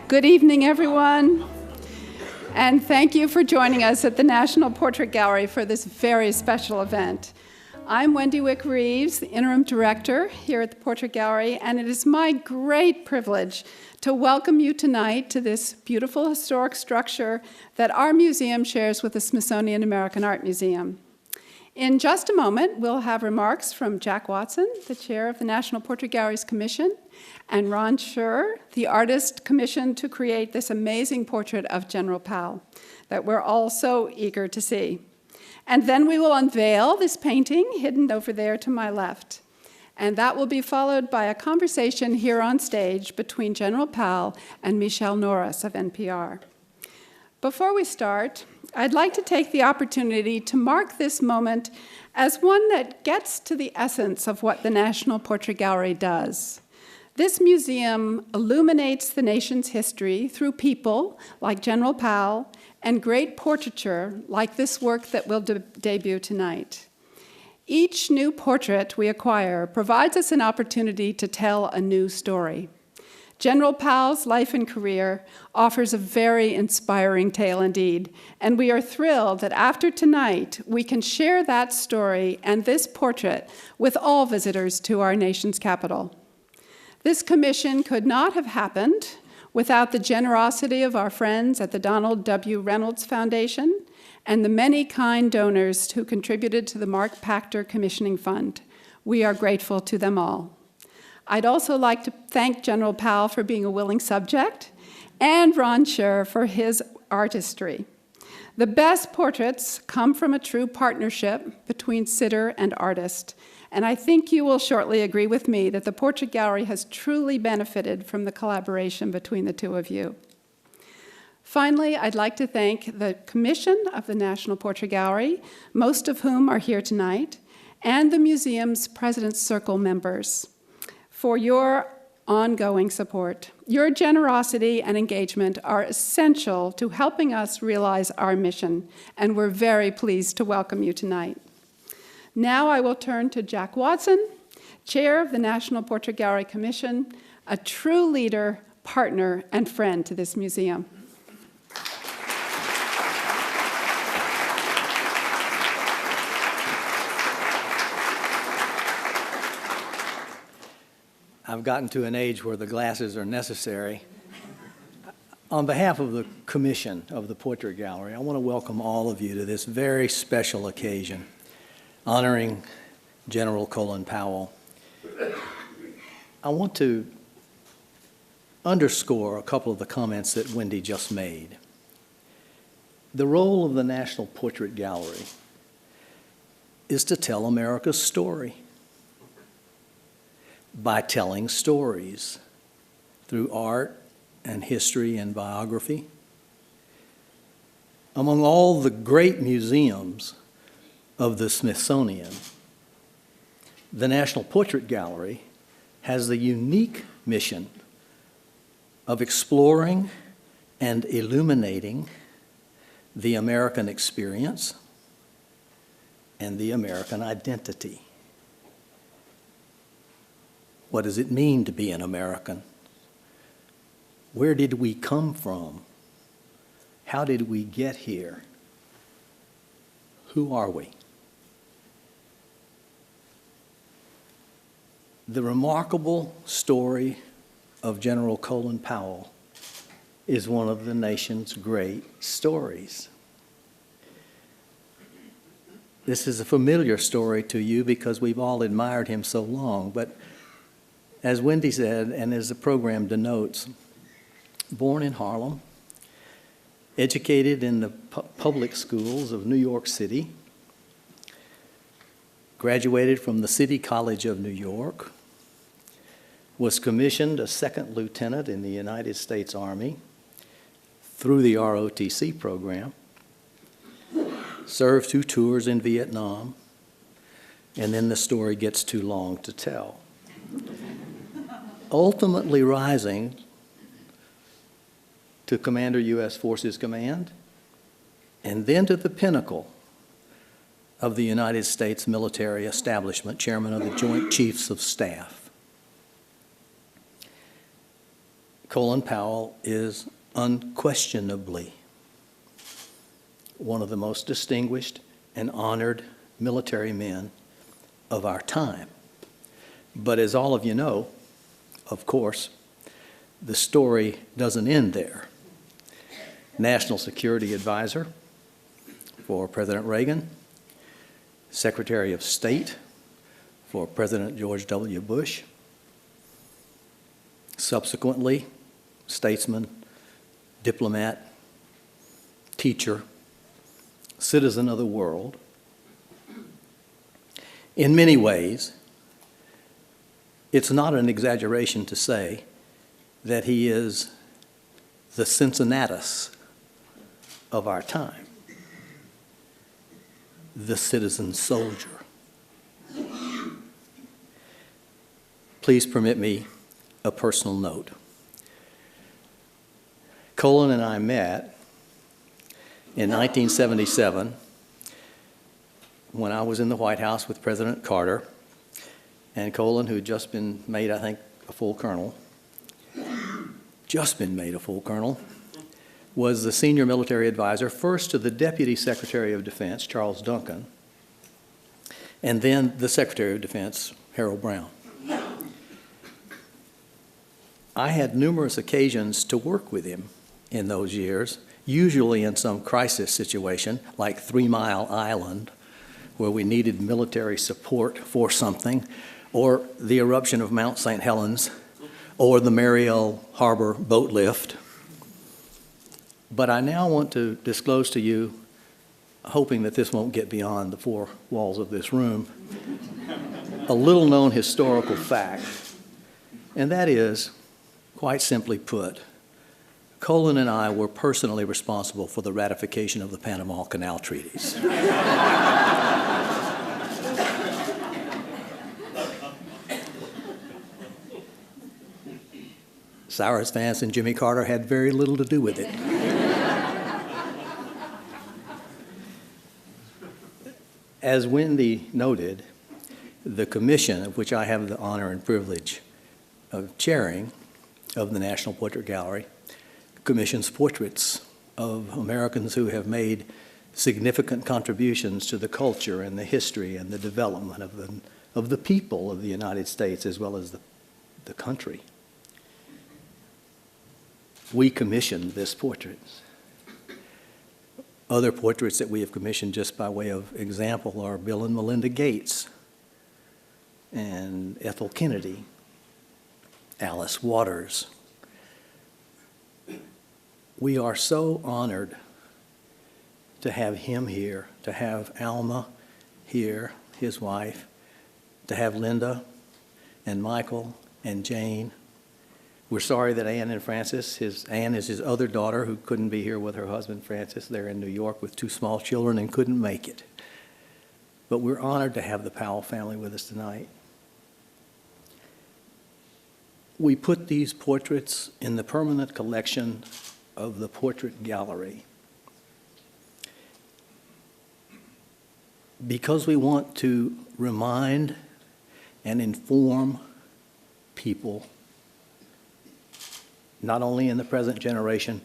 Good evening, everyone. And thank you for joining us at the National Portrait Gallery for this very special event. I'm Wendy Wick-Reeves, the Interim Director here at the Portrait Gallery, and it is my great privilege to welcome you tonight to this beautiful historic structure that our museum shares with the Smithsonian American Art Museum. In just a moment, we'll have remarks from Jack Watson, the chair of the National Portrait Gallery's Commission, and Ronald Sherr, the artist commissioned to create this amazing portrait of General Powell that we're all so eager to see. And then we will unveil this painting hidden over there to my left. And that will be followed by a conversation here on stage between General Powell and Michele Norris of NPR. Before we start, I'd like to take the opportunity to mark this moment as one that gets to the essence of what the National Portrait Gallery does. This museum illuminates the nation's history through people like General Powell and great portraiture like this work that will debut tonight. Each new portrait we acquire provides us an opportunity to tell a new story. General Powell's life and career offers a very inspiring tale indeed, and we are thrilled that after tonight, we can share that story and this portrait with all visitors to our nation's capital. This commission could not have happened without the generosity of our friends at the Donald W. Reynolds Foundation and the many kind donors who contributed to the Mark Pachter Commissioning Fund. We are grateful to them all. I'd also like to thank General Powell for being a willing subject and Ron Sherr for his artistry. The best portraits come from a true partnership between sitter and artist, and I think you will shortly agree with me that the Portrait Gallery has truly benefited from the collaboration between the two of you. Finally, I'd like to thank the Commission of the National Portrait Gallery, most of whom are here tonight, and the museum's President's Circle members for your ongoing support. Your generosity and engagement are essential to helping us realize our mission, and we're very pleased to welcome you tonight. Now I will turn to Jack Watson, chair of the National Portrait Gallery Commission, a true leader, partner, and friend to this museum. I've gotten to an age where the glasses are necessary. On behalf of the Commission of the Portrait Gallery, I want to welcome all of you to this very special occasion, honoring General Colin Powell. I want to underscore a couple of the comments that Wendy just made. The role of the National Portrait Gallery is to tell America's story by telling stories through art and history and biography. Among all the great museums of the Smithsonian, the National Portrait Gallery has the unique mission of exploring and illuminating the American experience and the American identity. What does it mean to be an American? Where did we come from? How did we get here? Who are we? The remarkable story of General Colin Powell is one of the nation's great stories. This is a familiar story to you because we've all admired him so long, but as Wendy said, and as the program denotes, born in Harlem, educated in the public schools of New York City, graduated from the City College of New York, was commissioned a second lieutenant in the United States Army through the ROTC program, served 2 tours in Vietnam, and then the story gets too long to tell. Ultimately rising to Commander U.S. Forces Command, and then to the pinnacle of the United States military establishment, chairman of the Joint Chiefs of Staff. Colin Powell is unquestionably one of the most distinguished and honored military men of our time. But as all of you know, of course, the story doesn't end there. National Security Advisor for President Reagan, Secretary of State for President George W. Bush, subsequently statesman, diplomat, teacher, citizen of the world. In many ways, it's not an exaggeration to say that he is the Cincinnatus of our time, the citizen soldier. Please permit me a personal note. Colin and I met in 1977 when I was in the White House with President Carter, and Colin, who had just been made, I think, a full colonel, was the senior military advisor, first to the Deputy Secretary of Defense, Charles Duncan, and then the Secretary of Defense, Harold Brown. I had numerous occasions to work with him in those years, usually in some crisis situation, like 3 Mile Island, where we needed military support for something, or the eruption of Mount St. Helens, or the Mariel Harbor boat lift. But I now want to disclose to you, hoping that this won't get beyond the 4 walls of this room, a little-known historical fact, and that is, quite simply put, Colin and I were personally responsible for the ratification of the Panama Canal treaties. Cyrus Vance and Jimmy Carter had very little to do with it. As Wendy noted, the commission, of which I have the honor and privilege of chairing, of the National Portrait Gallery, commissions portraits of Americans who have made significant contributions to the culture and the history and the development of the people of the United States as well as the country. We commissioned this portrait. Other portraits that we have commissioned, just by way of example, are Bill and Melinda Gates and Ethel Kennedy, Alice Waters. We are so honored to have him here, to have Alma here, his wife, to have Linda and Michael and Jane. We're sorry that Anne and Francis, Anne is his other daughter who couldn't be here with her husband Francis. They're in New York with 2 small children and couldn't make it. But we're honored to have the Powell family with us tonight. We put these portraits in the permanent collection of the Portrait Gallery because we want to remind and inform people, not only in the present generation,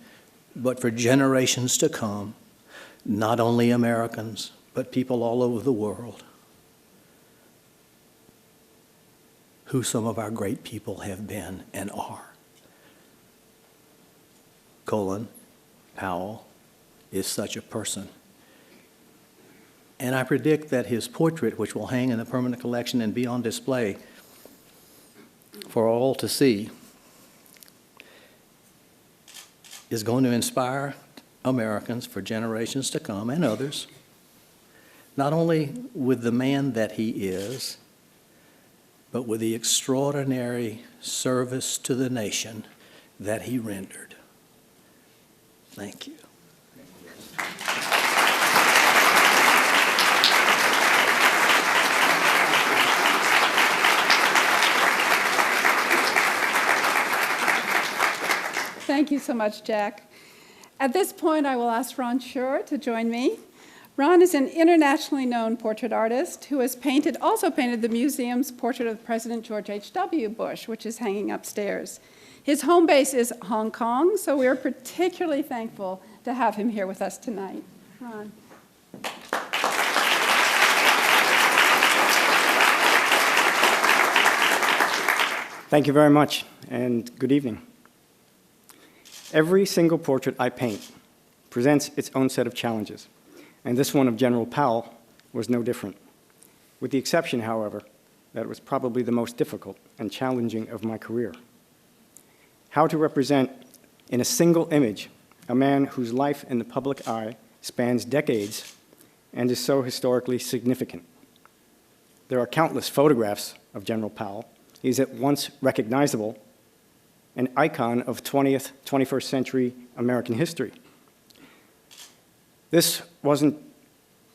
but for generations to come, not only Americans, but people all over the world, who some of our great people have been and are. Colin Powell is such a person. And I predict that his portrait, which will hang in the permanent collection and be on display for all to see, is going to inspire Americans for generations to come and others, not only with the man that he is, but with the extraordinary service to the nation that he rendered. Thank you. Thank you so much, Jack. At this point, I will ask Ron Sherr to join me. Ron is an internationally known portrait artist who has also painted the museum's portrait of President George H.W. Bush, which is hanging upstairs. His home base is Hong Kong, so we are particularly thankful to have him here with us tonight. Ron. Thank you very much, and good evening. Every single portrait I paint presents its own set of challenges, and this one of General Powell was no different, with the exception, however, that it was probably the most difficult and challenging of my career. How to represent in a single image a man whose life in the public eye spans decades and is so historically significant. There are countless photographs of General Powell. He's at once recognizable, an icon of 20th, 21st century American history. This wasn't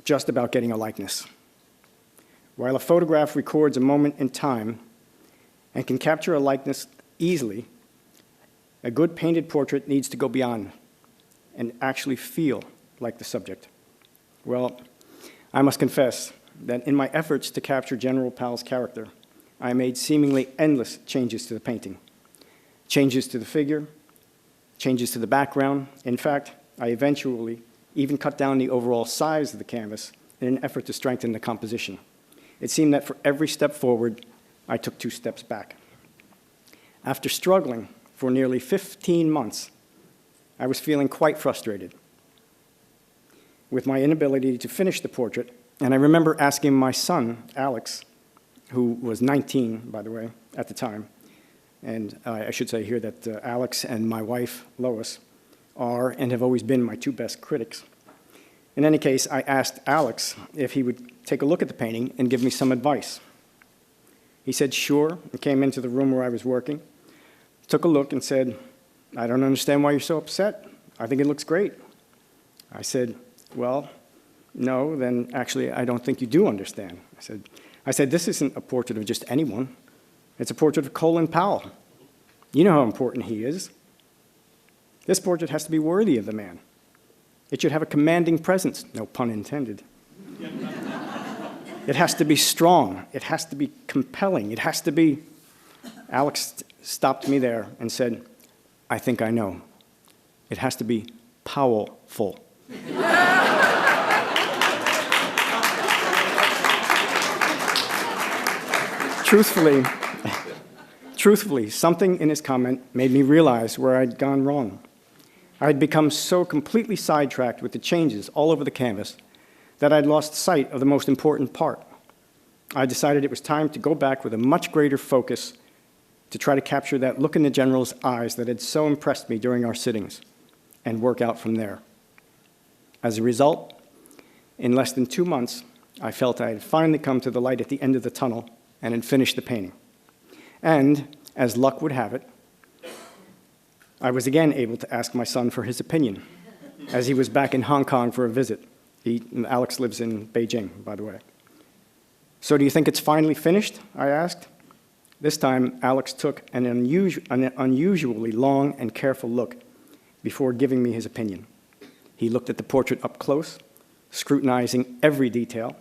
just about getting a likeness. While a photograph records a moment in time and can capture a likeness easily, a good painted portrait needs to go beyond and actually feel like the subject. Well, I must confess that in my efforts to capture General Powell's character, I made seemingly endless changes to the painting. Changes to the figure, changes to the background. In fact, I eventually even cut down the overall size of the canvas in an effort to strengthen the composition. It seemed that for every step forward, I took 2 steps back. After struggling for nearly 15 months, I was feeling quite frustrated with my inability to finish the portrait, and I remember asking my son, Alex, who was 19, by the way, at the time, and I should say here that Alex and my wife, Lois, are and have always been my 2 best critics. In any case, I asked Alex if he would take a look at the painting and give me some advice. He said, sure, and came into the room where I was working, took a look and said, I don't understand why you're so upset. I think it looks great. I said, well, no, then actually I don't think you do understand. I said, this isn't a portrait of just anyone. It's a portrait of Colin Powell. You know how important he is. This portrait has to be worthy of the man. It should have a commanding presence, no pun intended. It has to be strong. It has to be compelling. It has to be... Alex stopped me there and said, I think I know. It has to be Powell-ful. Truthfully, something in his comment made me realize where I'd gone wrong. I had become so completely sidetracked with the changes all over the canvas that I'd lost sight of the most important part. I decided it was time to go back with a much greater focus to try to capture that look in the General's eyes that had so impressed me during our sittings and work out from there. As a result, in less than 2 months, I felt I had finally come to the light at the end of the tunnel and had finished the painting. And, as luck would have it, I was again able to ask my son for his opinion, as he was back in Hong Kong for a visit. Alex lives in Beijing, by the way. So do you think it's finally finished? I asked. This time, Alex took an unusually long and careful look before giving me his opinion. He looked at the portrait up close, scrutinizing every detail,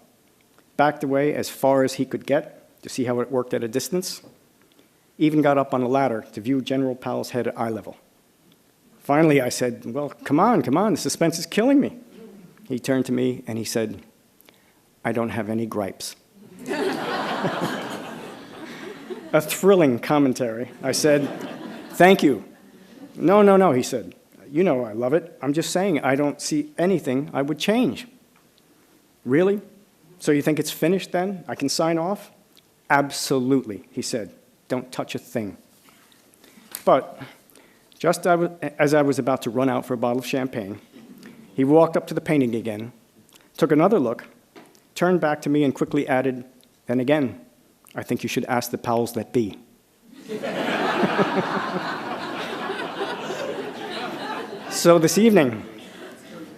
backed away as far as he could get to see how it worked at a distance, even got up on a ladder to view General Powell's head at eye level. Finally, I said, well, come on, the suspense is killing me. He turned to me and he said, I don't have any gripes. A thrilling commentary. I said, thank you. No, he said. You know I love it. I'm just saying I don't see anything I would change. Really? So you think it's finished then? I can sign off? Absolutely, he said. Don't touch a thing. But just as I was about to run out for a bottle of champagne, he walked up to the painting again, took another look, turned back to me and quickly added, then again, I think you should ask the Powells that be. So this evening,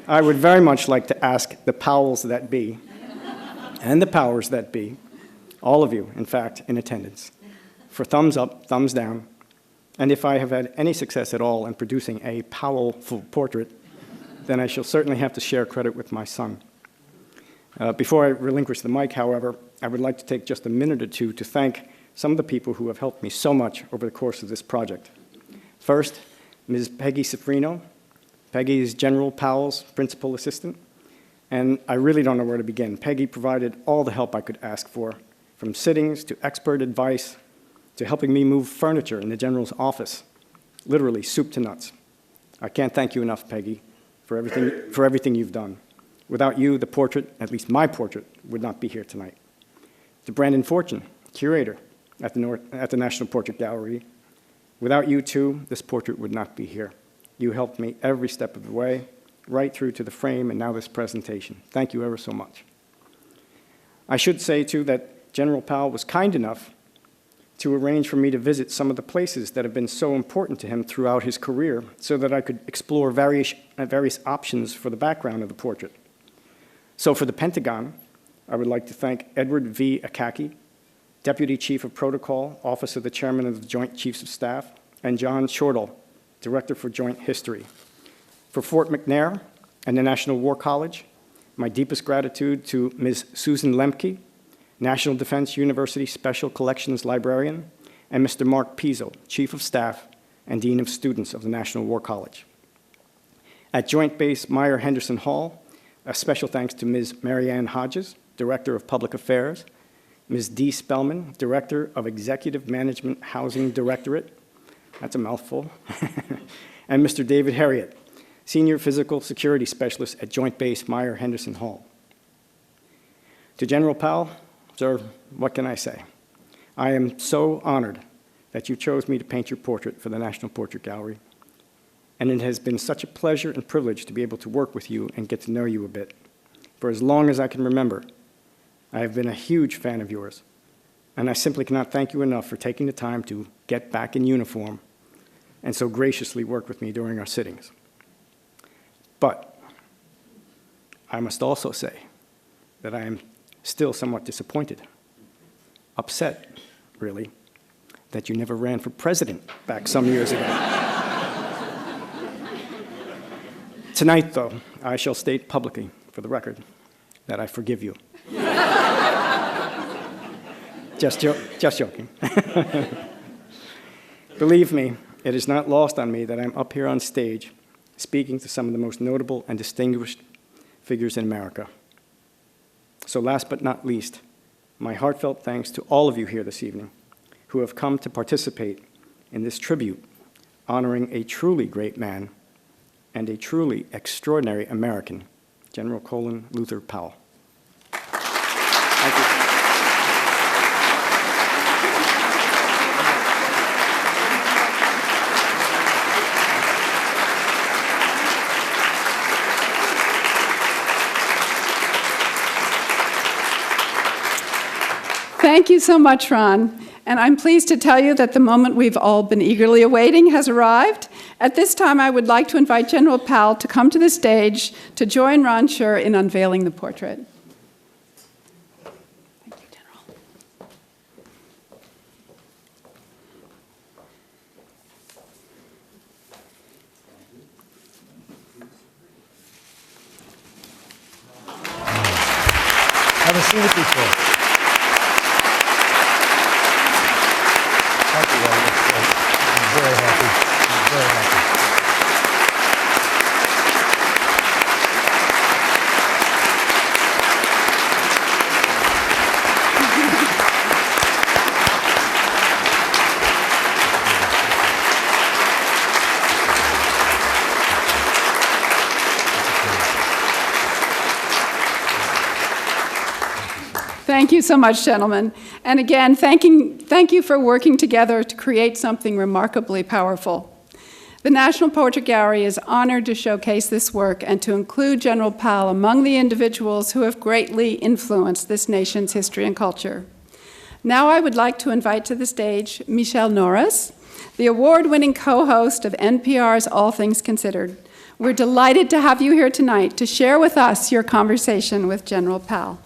I would very much like to ask the Powells that be, and the powers that be, all of you, in fact, in attendance, for thumbs up, thumbs down, and if I have had any success at all in producing a Powell-ful portrait, then I shall certainly have to share credit with my son. Before I relinquish the mic, however, I would like to take just a minute or two to thank some of the people who have helped me so much over the course of this project. First, Ms. Peggy Cifrino. Peggy is General Powell's principal assistant, and I really don't know where to begin. Peggy provided all the help I could ask for, from sittings to expert advice to helping me move furniture in the General's office, literally soup to nuts. I can't thank you enough, Peggy, for everything you've done. Without you, the portrait, at least my portrait, would not be here tonight. To Brandon Fortune, curator at the National Portrait Gallery, without you too, this portrait would not be here. You helped me every step of the way, right through to the frame and now this presentation. Thank you ever so much. I should say too that General Powell was kind enough to arrange for me to visit some of the places that have been so important to him throughout his career so that I could explore various options for the background of the portrait. So for the Pentagon, I would like to thank Edward V. Akaki, Deputy Chief of Protocol, Office of the Chairman of the Joint Chiefs of Staff, and John Shortall, Director for Joint History. For Fort McNair and the National War College, my deepest gratitude to Ms. Susan Lemke, National Defense University Special Collections Librarian, and Mr. Mark Pizzo, Chief of Staff and Dean of Students of the National War College. At Joint Base Meyer-Henderson Hall, a special thanks to Ms. Marianne Hodges, Director of Public Affairs, Ms. Dee Spellman, Director of Executive Management Housing Directorate, that's a mouthful, and Mr. David Harriott, Senior Physical Security Specialist at Joint Base Meyer-Henderson Hall. To General Powell, sir, what can I say? I am so honored that you chose me to paint your portrait for the National Portrait Gallery, and it has been such a pleasure and privilege to be able to work with you and get to know you a bit. For as long as I can remember, I have been a huge fan of yours, and I simply cannot thank you enough for taking the time to get back in uniform and so graciously work with me during our sittings. But I must also say that I am still somewhat disappointed, upset, really, that you never ran for president back some years ago. Tonight, though, I shall state publicly, for the record, that I forgive you. Just joking. Believe me, it is not lost on me that I'm up here on stage speaking to some of the most notable and distinguished figures in America. So last but not least, my heartfelt thanks to all of you here this evening who have come to participate in this tribute honoring a truly great man and a truly extraordinary American, General Colin Luther Powell. Thank you. Thank you so much, Ron. And I'm pleased to tell you that the moment we've all been eagerly awaiting has arrived. At this time, I would like to invite General Powell to come to the stage to join Ron Sherr in unveiling the portrait. Thank you, General. Haven't seen it before. Thank you, Ron. I'm very happy. I'm very happy. Thank you so much, gentlemen. And again, thank you for working together to create something remarkably powerful. The National Portrait Gallery is honored to showcase this work and to include General Powell among the individuals who have greatly influenced this nation's history and culture. Now I would like to invite to the stage Michele Norris, the award-winning co-host of NPR's All Things Considered. We're delighted to have you here tonight to share with us your conversation with General Powell.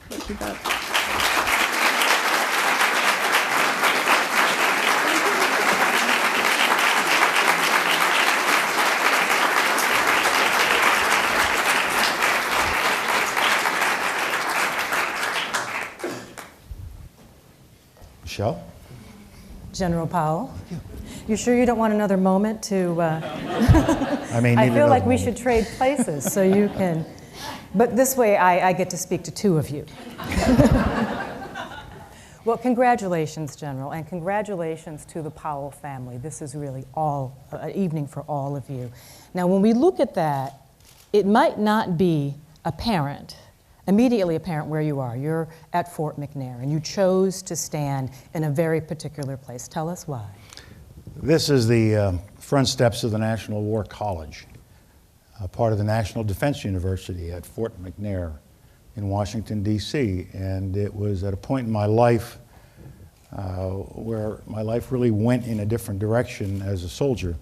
Thank you both. Michele. General Powell. You sure you don't want another moment to... I may need I feel like another we moment. should trade places so you can... But this way I get to speak to two of you. Well, congratulations, General, and congratulations to the Powell family. This is really an evening for all of you. Now, when we look at that, it might not be immediately apparent where you are. You're at Fort McNair, and you chose to stand in a very particular place. Tell us why. This is the front steps of the National War College, part of the National Defense University at Fort McNair in Washington, D.C. And it was at a point in my life where my life really went in a different direction as a soldier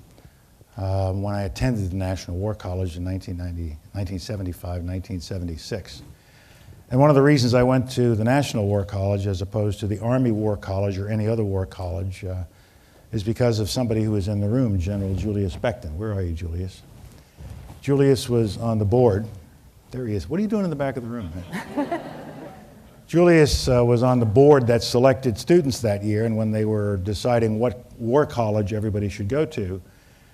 when I attended the National War College in 1975, 1976. And one of the reasons I went to the National War College as opposed to the Army War College or any other war college is because of somebody who was in the room, General Julius Beckton. Where are you, Julius? Julius was on the board. There he is. What are you doing in the back of the room? Julius was on the board that selected students that year, and when they were deciding what war college everybody should go to,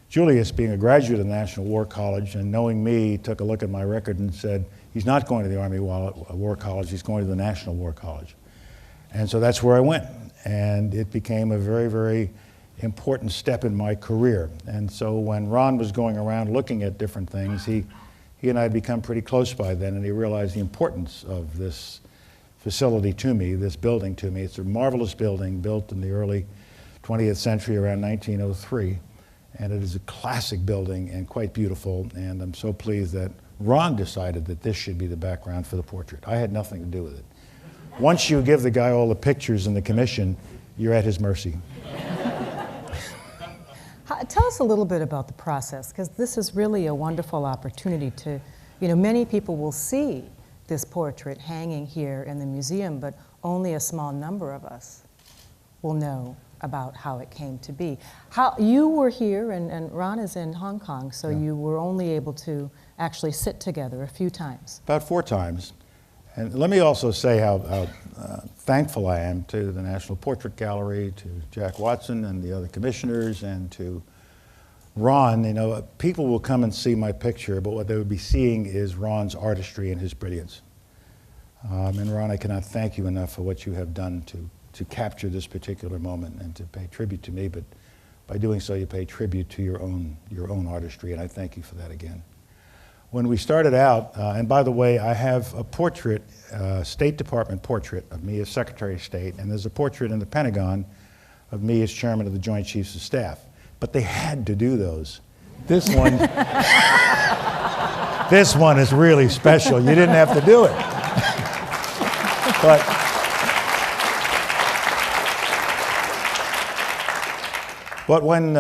Julius, being a graduate of the National War College and knowing me, took a look at my record and said, he's not going to the Army War College, he's going to the National War College. And so that's where I went, and it became a very, very important step in my career. And so when Ron was going around looking at different things, he and I had become pretty close by then, and he realized the importance of this facility to me, this building to me. It's a marvelous building built in the early 20th century, around 1903, and it is a classic building and quite beautiful, and I'm so pleased that Ron decided that this should be the background for the portrait. I had nothing to do with it. Once you give the guy all the pictures in the commission, you're at his mercy. Tell us a little bit about the process, because this is really a wonderful opportunity to, many people will see this portrait hanging here in the museum, but only a small number of us will know about how it came to be. You were here, and Ron is in Hong Kong, so you were only able to actually sit together a few times. About 4 times. And let me also say how thankful I am to the National Portrait Gallery, to Jack Watson and the other commissioners, and to Ron. People will come and see my picture, but what they would be seeing is Ron's artistry and his brilliance. And Ron, I cannot thank you enough for what you have done to capture this particular moment and to pay tribute to me, but by doing so you pay tribute to your own artistry, and I thank you for that again. When we started out, and by the way, I have a portrait, State Department portrait of me as Secretary of State, and there's a portrait in the Pentagon of me as Chairman of the Joint Chiefs of Staff. But they had to do those. This one, this one is really special. You didn't have to do it. But when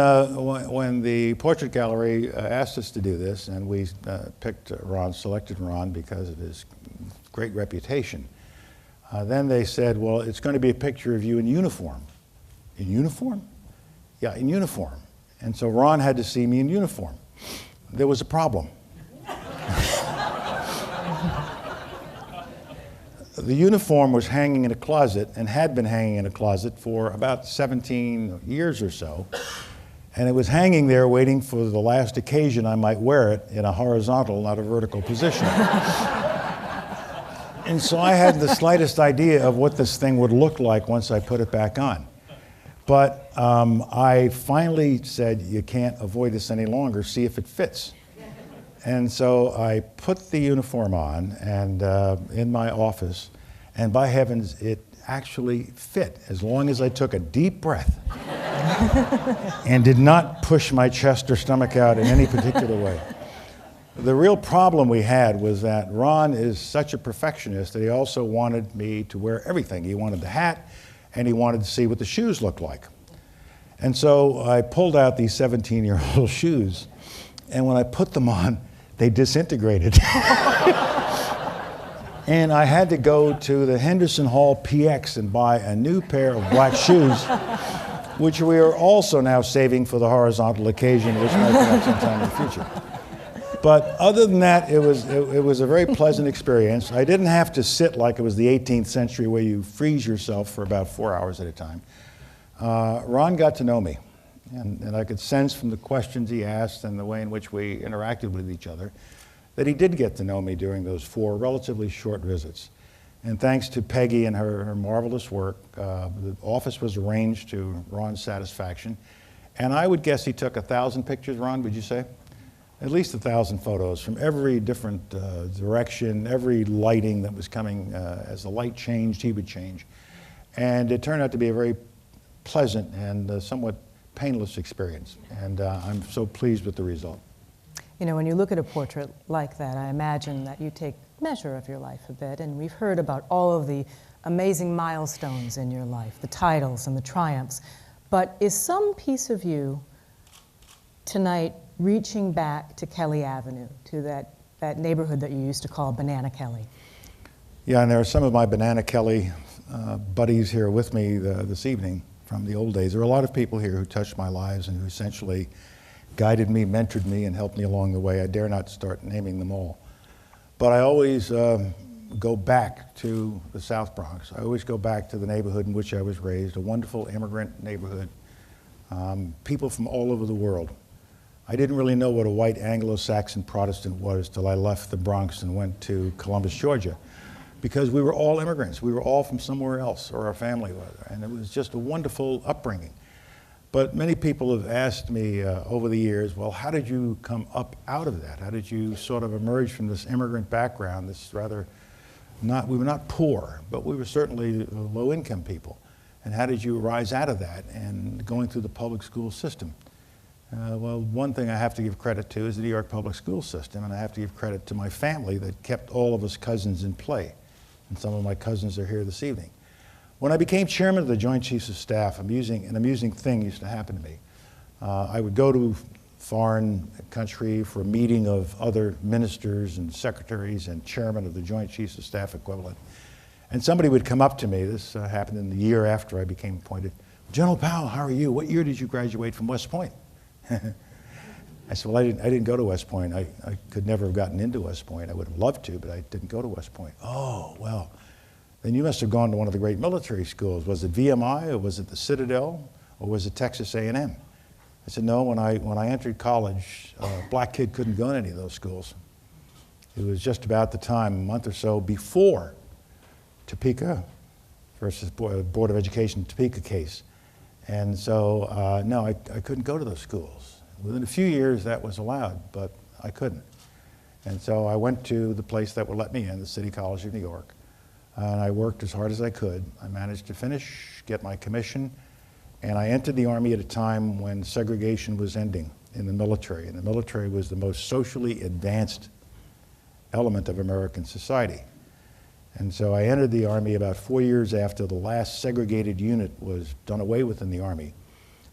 the Portrait Gallery asked us to do this, and we selected Ron because of his great reputation, then they said, well, it's going to be a picture of you in uniform. In uniform? Yeah, in uniform. And so Ron had to see me in uniform. There was a problem. The uniform was hanging in a closet and had been hanging in a closet for about 17 years or so. And it was hanging there waiting for the last occasion I might wear it in a horizontal, not a vertical position. And so I had the slightest idea of what this thing would look like once I put it back on. But I finally said, you can't avoid this any longer, see if it fits. And so I put the uniform on and in my office, and by heavens, it actually fit as long as I took a deep breath and did not push my chest or stomach out in any particular way. The real problem we had was that Ron is such a perfectionist that he also wanted me to wear everything. He wanted the hat, and he wanted to see what the shoes looked like. And so I pulled out these 17-year-old shoes, and when I put them on, they disintegrated. And I had to go to the Henderson Hall PX and buy a new pair of black shoes, which we are also now saving for the horizontal occasion, which might come up sometime in the future. But other than that, it was a very pleasant experience. I didn't have to sit like it was the 18th century where you freeze yourself for about 4 hours at a time. Ron got to know me, and I could sense from the questions he asked and the way in which we interacted with each other that he did get to know me during those 4 relatively short visits. And thanks to Peggy and her marvelous work, the office was arranged to Ron's satisfaction. And I would guess he took 1,000 pictures, Ron, would you say? At least 1,000 photos from every different direction, every lighting that was coming. As the light changed, he would change. And it turned out to be a very pleasant and somewhat painless experience. And I'm so pleased with the result. You know, when you look at a portrait like that, I imagine that you take measure of your life a bit, and we've heard about all of the amazing milestones in your life, the titles and the triumphs. But is some piece of you tonight reaching back to Kelly Avenue, to that neighborhood that you used to call Banana Kelly? Yeah, and there are some of my Banana Kelly buddies here with me this evening from the old days. There are a lot of people here who touched my lives and who essentially guided me, mentored me, and helped me along the way. I dare not start naming them all. But I always go back to the South Bronx. I always go back to the neighborhood in which I was raised, a wonderful immigrant neighborhood, people from all over the world. I didn't really know what a white Anglo-Saxon Protestant was till I left the Bronx and went to Columbus, Georgia, because we were all immigrants. We were all from somewhere else, or our family was, and it was just a wonderful upbringing. But many people have asked me over the years, well, how did you come up out of that? How did you sort of emerge from this immigrant background, this rather we were not poor, but we were certainly low-income people. And how did you rise out of that and going through the public school system? Well, one thing I have to give credit to is the New York public school system, and I have to give credit to my family that kept all of us cousins in play. And some of my cousins are here this evening. When I became chairman of the Joint Chiefs of Staff, an amusing thing used to happen to me. I would go to foreign country for a meeting of other ministers and secretaries and chairman of the Joint Chiefs of Staff equivalent. And somebody would come up to me, this happened in the year after I became appointed, General Powell, how are you? What year did you graduate from West Point? I said, well, I didn't go to West Point. I could never have gotten into West Point. I would have loved to, but I didn't go to West Point. Oh, well, then you must have gone to one of the great military schools. Was it VMI, or was it the Citadel, or was it Texas A&M? I said, no, when I entered college, a black kid couldn't go to any of those schools. It was just about the time, a month or so before Topeka versus Board of Education Topeka case. And so, no, I couldn't go to those schools. Within a few years, that was allowed, but I couldn't. And so I went to the place that would let me in, the City College of New York. And I worked as hard as I could. I managed to finish, get my commission, and I entered the Army at a time when segregation was ending in the military. And the military was the most socially advanced element of American society. And so I entered the Army about 4 years after the last segregated unit was done away with in the Army.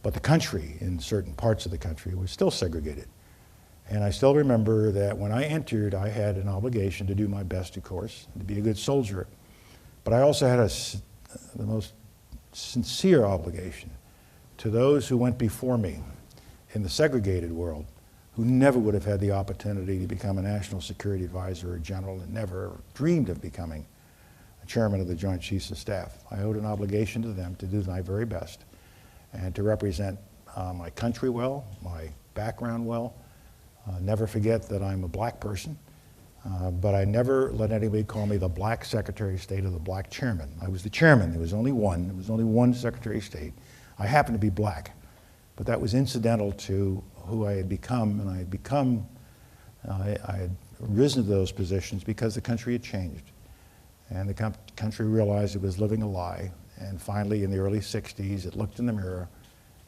But the country, in certain parts of the country, was still segregated. And I still remember that when I entered, I had an obligation to do my best, of course, to be a good soldier. But I also had the most sincere obligation to those who went before me in the segregated world, who never would have had the opportunity to become a national security advisor or general and never dreamed of becoming a chairman of the Joint Chiefs of Staff. I owed an obligation to them to do my very best and to represent my country well, my background well. Never forget that I'm a black person, but I never let anybody call me the black Secretary of State or the black chairman. I was the chairman. There was only one. There was only one Secretary of State. I happened to be black, but that was incidental to who I had become, and I had risen to those positions because the country had changed. And the country realized it was living a lie, and finally in the early 60s it looked in the mirror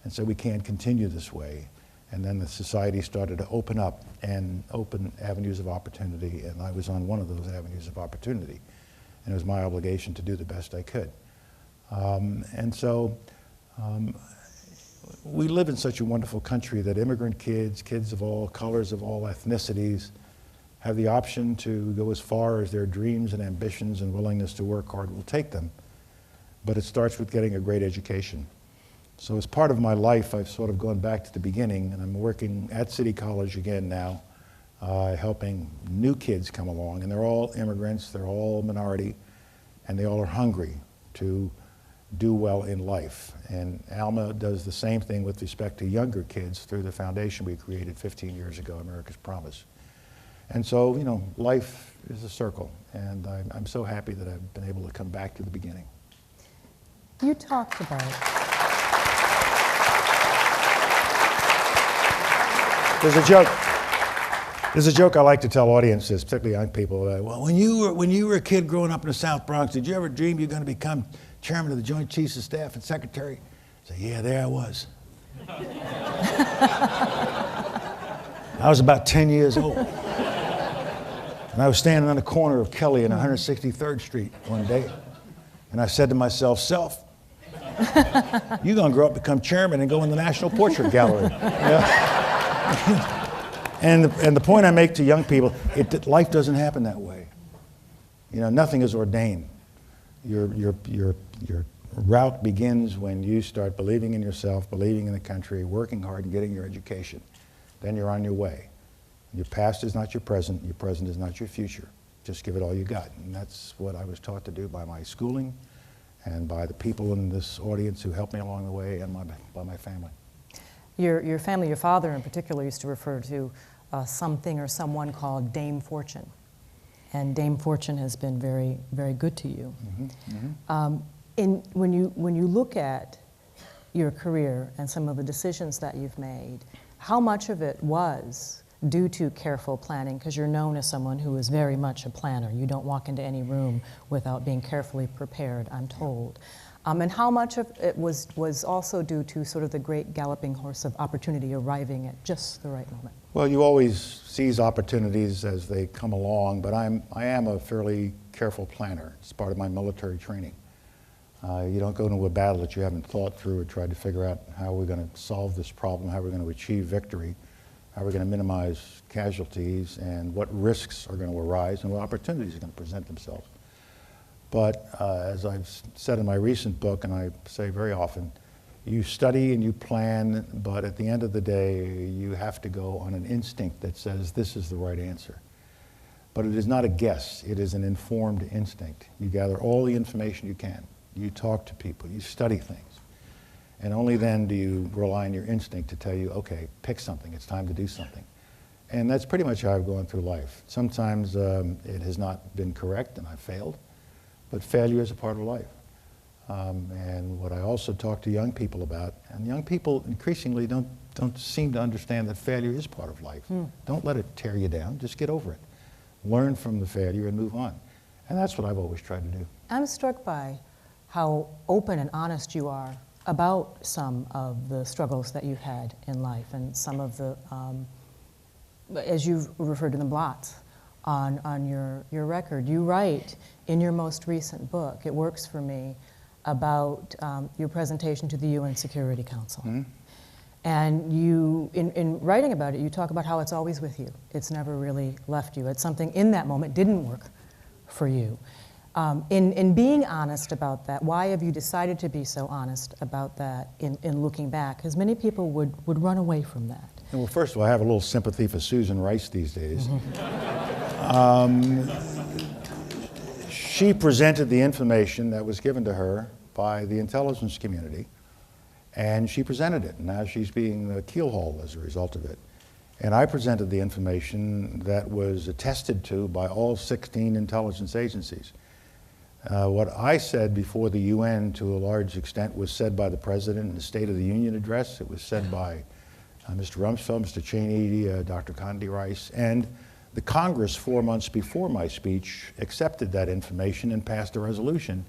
and said we can't continue this way. And then the society started to open up and open avenues of opportunity, and I was on one of those avenues of opportunity. And it was my obligation to do the best I could. We live in such a wonderful country that immigrant kids of all colors, of all ethnicities, have the option to go as far as their dreams and ambitions and willingness to work hard will take them. But it starts with getting a great education. So as part of my life, I've sort of gone back to the beginning, and I'm working at City College again now, helping new kids come along. And they're all immigrants, they're all minority, and they all are hungry to do well in life. And Alma does the same thing with respect to younger kids through the foundation we created 15 years ago, America's Promise. And so, you know, life is a circle, and I'm so happy that I've been able to come back to the beginning. You talked about There's a joke I like to tell audiences, particularly young people. Well, when you were a kid growing up in the South Bronx, did you ever dream you were going to become chairman of the Joint Chiefs of Staff and secretary? I say, yeah, there I was. I was about 10 years old. And I was standing on the corner of Kelly and 163rd Street one day. And I said to myself, Self, you're going to grow up, become chairman, and go in the National Portrait Gallery. Yeah? And the point I make to young people, life doesn't happen that way. You know, nothing is ordained. Your route begins when you start believing in yourself, believing in the country, working hard and getting your education. Then you're on your way. Your past is not your present is not your future. Just give it all you got. And that's what I was taught to do by my schooling and by the people in this audience who helped me along the way, and by my family. your family, your father in particular, used to refer to something or someone called Dame Fortune. And Dame Fortune has been very, very good to you. Mm-hmm. Mm-hmm. When you look at your career and some of the decisions that you've made, how much of it was due to careful planning? Because you're known as someone who is very much a planner. You don't walk into any room without being carefully prepared, I'm told. And how much of it was also due to sort of the great galloping horse of opportunity arriving at just the right moment? Well, you always seize opportunities as they come along, but I am a fairly careful planner. It's part of my military training. You don't go into a battle that you haven't thought through or tried to figure out how we're going to solve this problem, how we're going to achieve victory, how we're going to minimize casualties, and what risks are going to arise and what opportunities are going to present themselves. But as I've said in my recent book, and I say very often, you study and you plan, but at the end of the day, you have to go on an instinct that says this is the right answer. But it is not a guess, it is an informed instinct. You gather all the information you can. You talk to people, you study things. And only then do you rely on your instinct to tell you, okay, pick something, it's time to do something. And that's pretty much how I've gone through life. Sometimes it has not been correct and I've failed, but failure is a part of life. And what I also talk to young people about, and young people increasingly don't seem to understand that failure is part of life. Don't let it tear you down, just get over it. Learn from the failure and move on. And that's what I've always tried to do. I'm struck by how open and honest you are about some of the struggles that you've had in life and some of the, as you've referred to them, blots on your record. You write in your most recent book, It Works for Me, about your presentation to the UN Security Council. Mm-hmm. And you, in writing about it, you talk about how it's always with you. It's never really left you. It's something in that moment didn't work for you. In being honest about that, why have you decided to be so honest about that in looking back? Because many people would run away from that. Well, first of all, I have a little sympathy for Susan Rice these days. She presented the information that was given to her by the intelligence community, and she presented it. Now she's being keelhauled as a result of it. And I presented the information that was attested to by all 16 intelligence agencies. What I said before the UN, to a large extent, was said by the President in the State of the Union address. It was said by Mr. Rumsfeld, Mr. Cheney, Dr. Condi Rice, and the Congress 4 months before my speech accepted that information and passed a resolution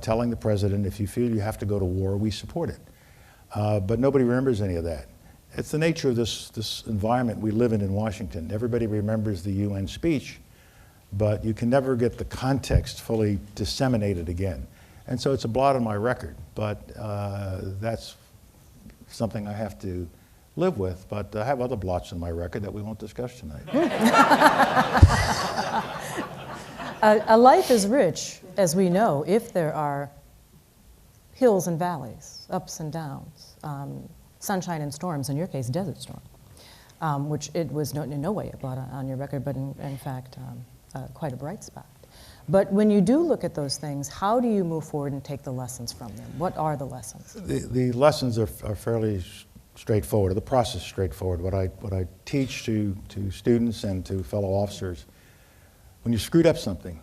telling the President, if you feel you have to go to war, we support it. But nobody remembers any of that. It's the nature of this environment we live in Washington. Everybody remembers the UN speech, but you can never get the context fully disseminated again. And so it's a blot on my record, but that's something I have to live with, but I have other blots in my record that we won't discuss tonight. A life is rich, as we know, if there are hills and valleys, ups and downs, sunshine and storms, in your case, desert storm. which it was in no way a blot on your record, but in fact, quite a bright spot. But when you do look at those things, how do you move forward and take the lessons from them? What are the lessons? The lessons are fairly straightforward. The process is straightforward. What I teach to students and to fellow officers, when you screwed up something,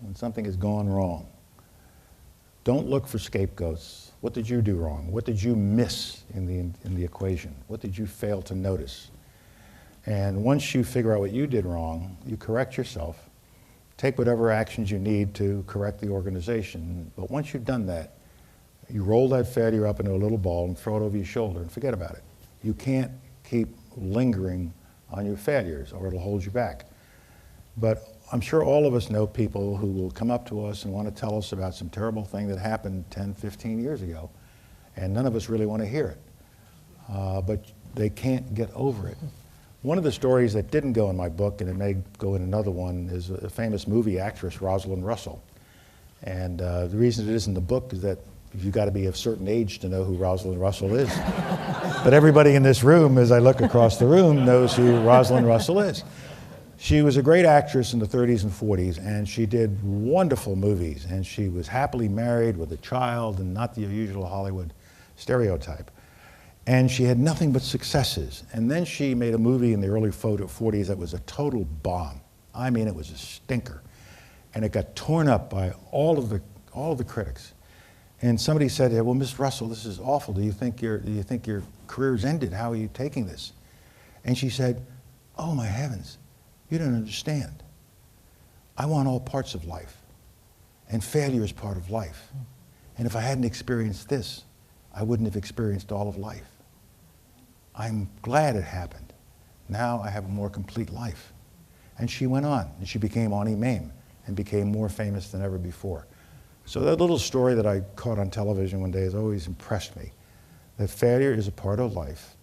when something has gone wrong, don't look for scapegoats. What did you do wrong? What did you miss in the equation? What did you fail to notice? And once you figure out what you did wrong, you correct yourself, take whatever actions you need to correct the organization. But once you've done that, you roll that failure up into a little ball and throw it over your shoulder and forget about it. You can't keep lingering on your failures or it'll hold you back. But I'm sure all of us know people who will come up to us and want to tell us about some terrible thing that happened 10, 15 years ago, and none of us really want to hear it. But they can't get over it. One of the stories that didn't go in my book, and it may go in another one, is a famous movie actress, Rosalind Russell. And the reason it isn't in the book is that you've got to be of a certain age to know who Rosalind Russell is. But everybody in this room, as I look across the room, knows who Rosalind Russell is. She was a great actress in the 30s and 40s, and she did wonderful movies, and she was happily married with a child and not the usual Hollywood stereotype. And she had nothing but successes. And then she made a movie in the early 40s that was a total bomb. I mean, it was a stinker. And it got torn up by all of the critics. And somebody said, well, Miss Russell, this is awful. Do you think your career's ended? How are you taking this? And she said, oh my heavens, you don't understand. I want all parts of life. And failure is part of life. And if I hadn't experienced this, I wouldn't have experienced all of life. I'm glad it happened. Now I have a more complete life. And she went on, and she became Annie Mame, and became more famous than ever before. So that little story that I caught on television one day has always impressed me, that failure is a part of life.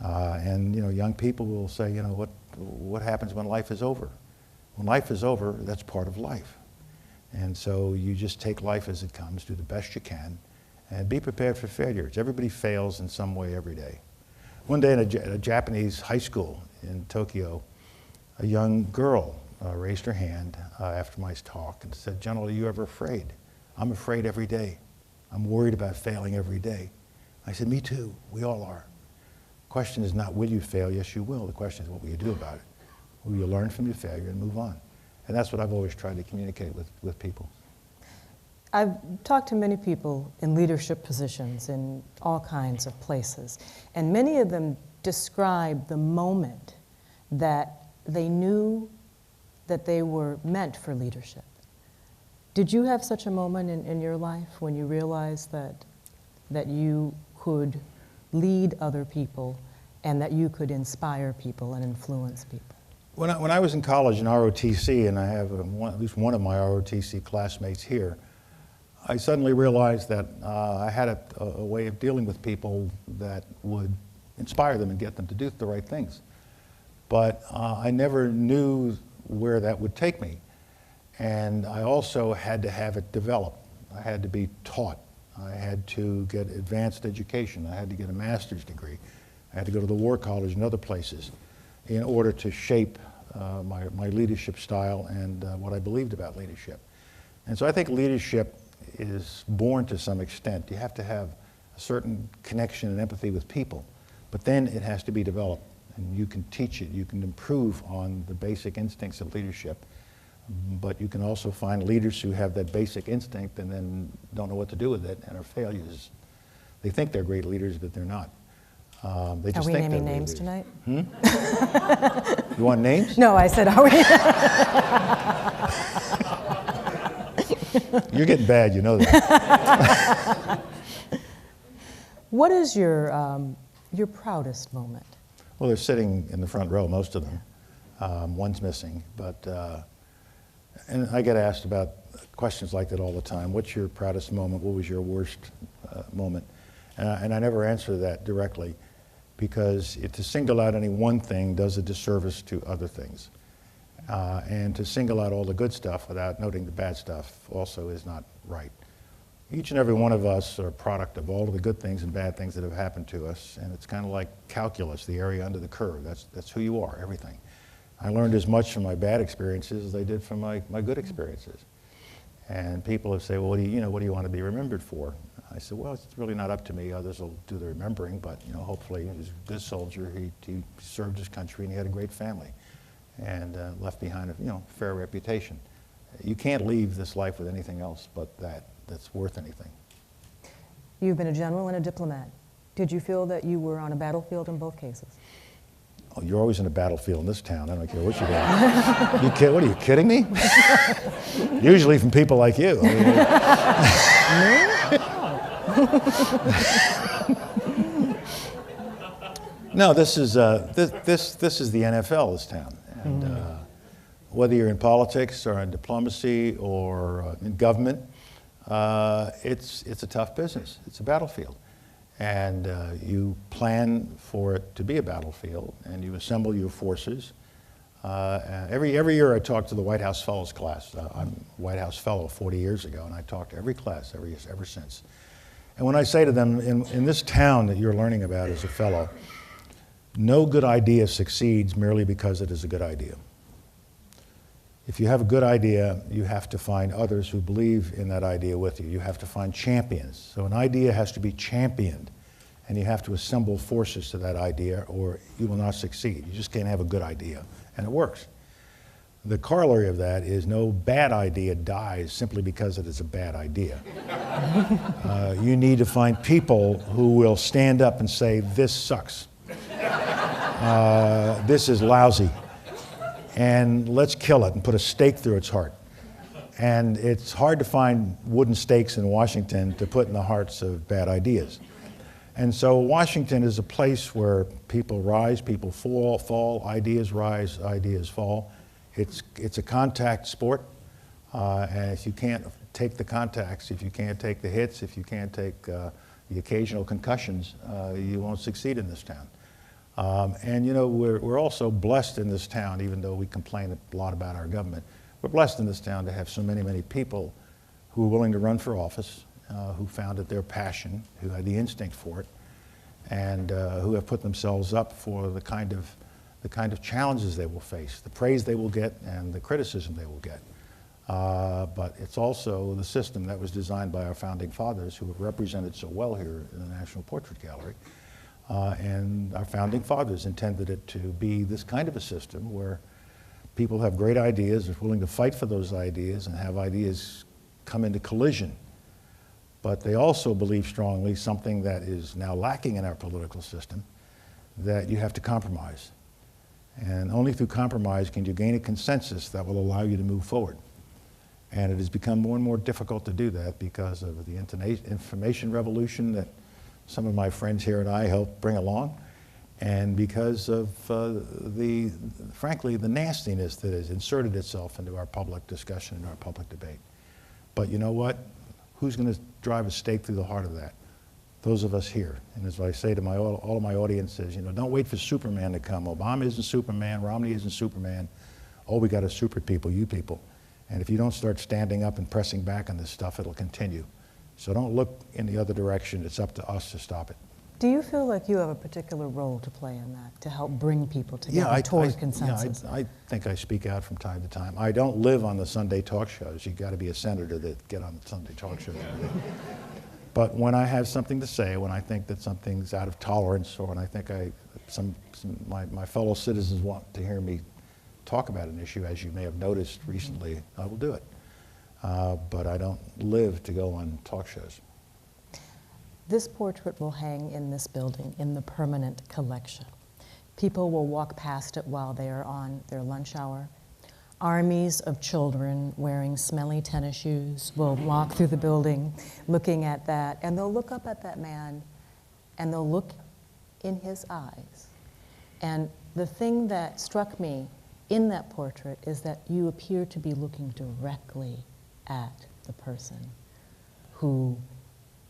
And young people will say, what happens when life is over? When life is over, that's part of life. And so you just take life as it comes, do the best you can, and be prepared for failures. Everybody fails in some way every day. One day in a Japanese high school in Tokyo, a young girl raised her hand after my talk and said, General, are you ever afraid? I'm afraid every day. I'm worried about failing every day. I said, me too. We all are. The question is not will you fail? Yes, you will. The question is what will you do about it? Will you learn from your failure and move on? And that's what I've always tried to communicate with people. I've talked to many people in leadership positions in all kinds of places, and many of them describe the moment that they knew that they were meant for leadership. Did you have such a moment in your life when you realized that you could lead other people and that you could inspire people and influence people? When I was in college in ROTC, and I have at least one of my ROTC classmates here, I suddenly realized that I had a way of dealing with people that would inspire them and get them to do the right things. But I never knew where that would take me. And I also had to have it develop. I had to be taught. I had to get advanced education. I had to get a master's degree. I had to go to the War College and other places in order to shape my leadership style and what I believed about leadership. And so I think leadership is born to some extent. You have to have a certain connection and empathy with people, but then it has to be developed, and you can teach it. You can improve on the basic instincts of leadership, but you can also find leaders who have that basic instinct and then don't know what to do with it and are failures. They think they're great leaders, but they're not. They just Are we think naming they're names leaders. tonight? You want names? No, I said, are we? You're getting bad, you know that. What is your proudest moment? Well, they're sitting in the front row, most of them. One's missing, but, and I get asked about questions like that all the time. What's your proudest moment? What was your worst moment? And I never answer that directly, because to single out any one thing does a disservice to other things. And to single out all the good stuff without noting the bad stuff also is not right. Each and every one of us are a product of all of the good things and bad things that have happened to us, and it's kind of like calculus, the area under the curve. That's who you are, everything. I learned as much from my bad experiences as I did from my good experiences. And people have said, well, what do you want to be remembered for? I said, well, it's really not up to me. Others will do the remembering, but hopefully he was a good soldier. He served his country, and he had a great family, and left behind a fair reputation. You can't leave this life with anything else but that's worth anything. You've been a general and a diplomat. Did you feel that you were on a battlefield in both cases? Oh, you're always in a battlefield in this town. I don't care what you do. What are you kidding me? Usually from people like you. No, this is the NFL, this town, and whether you're in politics or in diplomacy or in government, it's a tough business. It's a battlefield. And you plan for it to be a battlefield, and you assemble your forces. Every year I talk to the White House Fellows class. I'm a White House Fellow 40 years ago, and I talk to every class ever since. And when I say to them, in this town that you're learning about as a fellow, no good idea succeeds merely because it is a good idea. If you have a good idea, you have to find others who believe in that idea with you. You have to find champions. So an idea has to be championed, and you have to assemble forces to that idea, or you will not succeed. You just can't have a good idea, and it works. The corollary of that is no bad idea dies simply because it is a bad idea. You need to find people who will stand up and say, this sucks. This is lousy. And let's kill it and put a stake through its heart. And it's hard to find wooden stakes in Washington to put in the hearts of bad ideas. And so Washington is a place where people rise, people fall, ideas rise, ideas fall. It's a contact sport, and if you can't take the contacts, if you can't take the hits, if you can't take the occasional concussions, you won't succeed in this town. And we're also blessed in this town, even though we complain a lot about our government. We're blessed in this town to have so many people who are willing to run for office, who found it their passion, who had the instinct for it, and who have put themselves up for the kind of challenges they will face, the praise they will get, and the criticism they will get. But it's also the system that was designed by our founding fathers, who have represented so well here in the National Portrait Gallery. And our founding fathers intended it to be this kind of a system where people have great ideas, are willing to fight for those ideas, and have ideas come into collision. But they also believe strongly, something that is now lacking in our political system, that you have to compromise. And only through compromise can you gain a consensus that will allow you to move forward. And it has become more and more difficult to do that because of the information revolution that some of my friends here and I helped bring along, and because of frankly, the nastiness that has inserted itself into our public discussion and our public debate. But you know what? Who's going to drive a stake through the heart of that? Those of us here. And as I say to all of my audiences, don't wait for Superman to come. Obama isn't Superman, Romney isn't Superman. All we got is super people, you people. And if you don't start standing up and pressing back on this stuff, it'll continue. So don't look in the other direction. It's up to us to stop it. Do you feel like you have a particular role to play in that, to help bring people together toward consensus? I think I speak out from time to time. I don't live on the Sunday talk shows. You've got to be a senator to get on the Sunday talk shows. But when I have something to say, when I think that something's out of tolerance, or when I think my fellow citizens want to hear me talk about an issue, as you may have noticed recently, I will do it. But I don't live to go on talk shows. This portrait will hang in this building in the permanent collection. People will walk past it while they are on their lunch hour. Armies of children wearing smelly tennis shoes will walk through the building looking at that, and they'll look up at that man and they'll look in his eyes. And the thing that struck me in that portrait is that you appear to be looking directly at the person who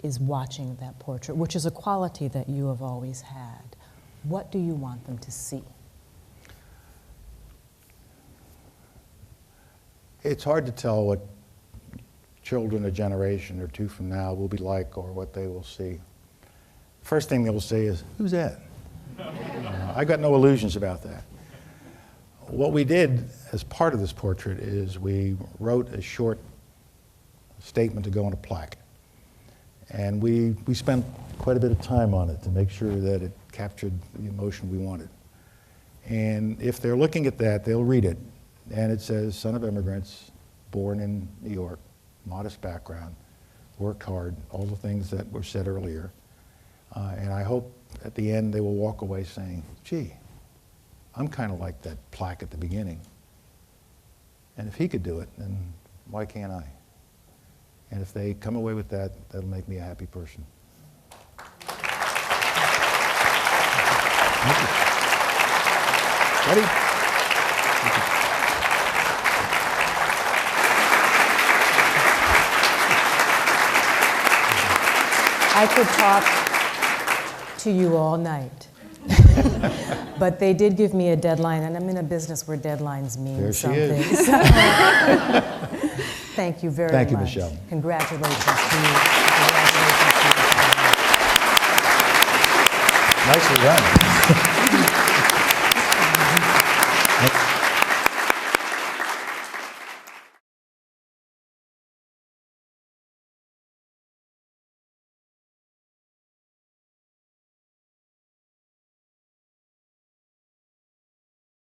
is watching that portrait, which is a quality that you have always had. What do you want them to see? It's hard to tell what children a generation or two from now will be like or what they will see. First thing they will say is, who's that? I got no illusions about that. What we did as part of this portrait is we wrote a short statement to go on a plaque. And we spent quite a bit of time on it to make sure that it captured the emotion we wanted. And if they're looking at that, they'll read it. And it says, son of immigrants, born in New York, modest background, worked hard, all the things that were said earlier. And I hope at the end they will walk away saying, gee, I'm kind of like that plaque at the beginning. And if he could do it, then why can't I? And if they come away with that, that'll make me a happy person. Thank you. Ready? Thank you. I could talk to you all night. But they did give me a deadline, and I'm in a business where deadlines mean There she something. is. Thank you very much. Thank you, Michele. Congratulations to you. Congratulations to you. Nicely done.